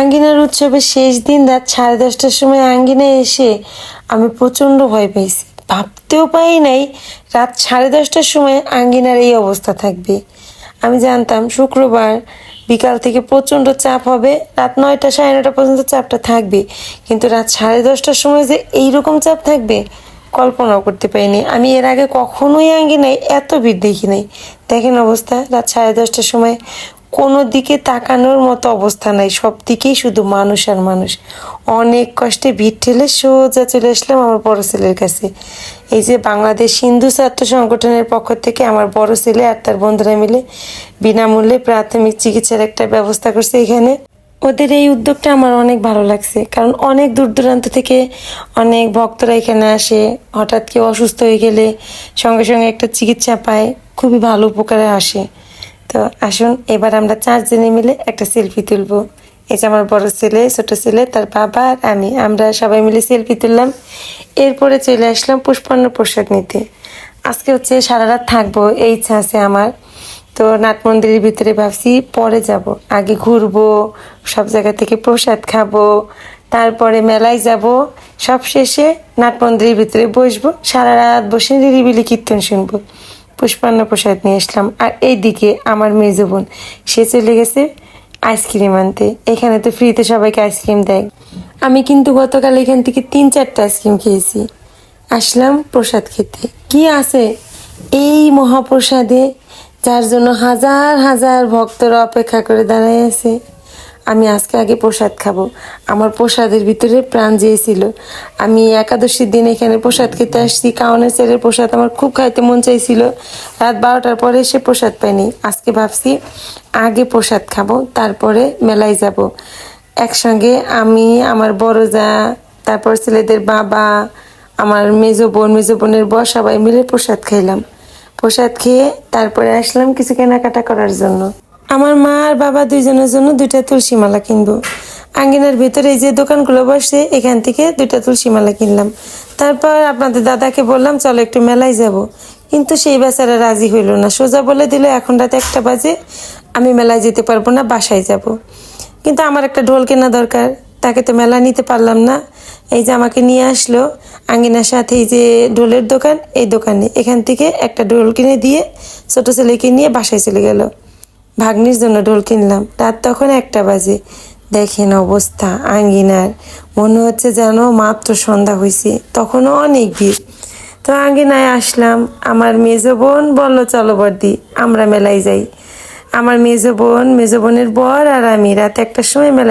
আঙ্গিনার উৎসবের শেষ দিন রাত 10:30টার সময় আঙ্গিনায় এসে আমি প্রচণ্ড ভয় পাইছি। ভাবতেও পারি নাই রাত 10:30টার সময় আঙ্গিনার এই অবস্থা থাকবে। আমি জানতাম শুক্রবার বিকাল থেকে প্রচণ্ড চাপ হবে, রাত 9টা 9:30 পর্যন্ত চাপটা থাকবে, কিন্তু রাত 10:30টার সময় যে এইরকম চাপ থাকবে কল্পনাও করতে পারিনি। আমি এর আগে কখনোই আঙ্গিনায় এত ভিড় দেখি নাই। দেখেন অবস্থা, রাত 10:30টার সময় কোনো দিকে তাকানোর মতো অবস্থা নাই, সব দিকেই শুধু মানুষ আর মানুষ। অনেক কষ্টে ভিড় ঠেলে সোজা চলে আসলাম আমার বড় ছেলের কাছে। এই যে বাংলাদেশ হিন্দু ছাত্র সংগঠনের পক্ষ থেকে আমার বড় ছেলে আর তার বন্ধুরা মিলে বিনামূল্যে প্রাথমিক চিকিৎসার একটা ব্যবস্থা করছে এখানে। ওদের এই উদ্যোগটা আমার অনেক ভালো লাগছে, কারণ অনেক দূর দূরান্ত থেকে অনেক ভক্তরা এখানে আসে। হঠাৎ কেউ অসুস্থ হয়ে গেলে সঙ্গে সঙ্গে একটা চিকিৎসা পায়, খুবই ভালো উপকারে আসে। তো আসুন এবার আমরা 4 জনে মিলে একটা সেলফি তুলবো। এই যে আমার বড় ছেলে, ছোট ছেলে, তার বাবা আর আমি, আমরা সবাই মিলে সেলফি তুললাম। এরপরে চলে আসলাম পুষ্পান্ন প্রসাদ নিতে। আজকে হচ্ছে সারা রাত থাকবো, এই ইচ্ছা আছে আমার। তো নাট মন্দিরের ভিতরে ভাবছি পরে যাব, আগে ঘুরবো, সব জায়গা থেকে প্রসাদ খাবো, তারপরে মেলায় যাব, সব শেষে নাট মন্দিরের ভিতরে বসবো, সারা রাত বসে নিরিবিলি কীর্তন শুনবো। পুষ্পান্ন প্রসাদ নিয়ে আসলাম। আর এইদিকে আমার মেজো বোন, সে চলে গেছে আইসক্রিম আনতে। এখানে তো ফ্রিতে সবাইকে আইসক্রিম দেয়। আমি কিন্তু গতকাল এখান থেকে 3-4টা আইসক্রিম খেয়েছি। আসলাম প্রসাদ খেতে। কি আছে এই মহাপ্রসাদে, যার জন্য হাজার হাজার ভক্তরা অপেক্ষা করে দাঁড়ায় আছে। আমি আজকে আগে প্রসাদ খাবো। আমার প্রসাদের ভিতরে প্রাণ চেয়েছিল। আমি একাদশীর দিন এখানে প্রসাদ খেতে আসছি, কাউনের ছেলের প্রসাদ আমার খুব খাইতে মন চাইছিল। রাত 12টার পরে সে প্রসাদ পাইনি। আজকে ভাবছি আগে প্রসাদ খাবো, তারপরে মেলায় যাব। একসঙ্গে আমি, আমার বড় যা, তারপর ছেলেদের বাবা, আমার মেজো বোনের বর, সবাই মিলে প্রসাদ খাইলাম। প্রসাদ খেয়ে তারপরে আসলাম কিছু কেনাকাটা করার জন্য। আমার মা আর বাবা দুইজনের জন্য 2টা তুলসী মালা কিনবো। আঙ্গিনার ভেতরে যে দোকানগুলো বসে, এখান থেকে 2টা তুলসী মালা কিনলাম। তারপর আপনাদের দাদাকে বললাম চলো একটু মেলায় যাব, কিন্তু সেই বেচারা রাজি হইল না। সোজা বলে দিল এখন রাত 1টা বাজে, আমি মেলায় যেতে পারবো না, বাসায় যাব। কিন্তু আমার একটা ঢোল কেনা দরকার, তাকে তো মেলা নিতে পারলাম না। এই যে আমাকে নিয়ে আসলো আঙ্গিনার সাথে এই যে ঢোলের দোকান, এই দোকানে এখান থেকে একটা ঢোল কিনে দিয়ে ছোট ছেলেকে নিয়ে বাসায় চলে গেল। ভাগ্নির জন্য ঢোল কিনলাম। রাত তখন 1টা বাজে। দেখেন অবস্থা আঙ্গিনার, মনে হচ্ছে যেন মাত্র সন্ধ্যা হয়েছে, তখনও অনেক ভিড়। তো আঙ্গিনায় আসলাম। আমার মেজো বোন বললো চলো বর্দি আমরা মেলায় যাই। আমার মেজো বোনের বর আর আমি রাত 1টার সময় মেলা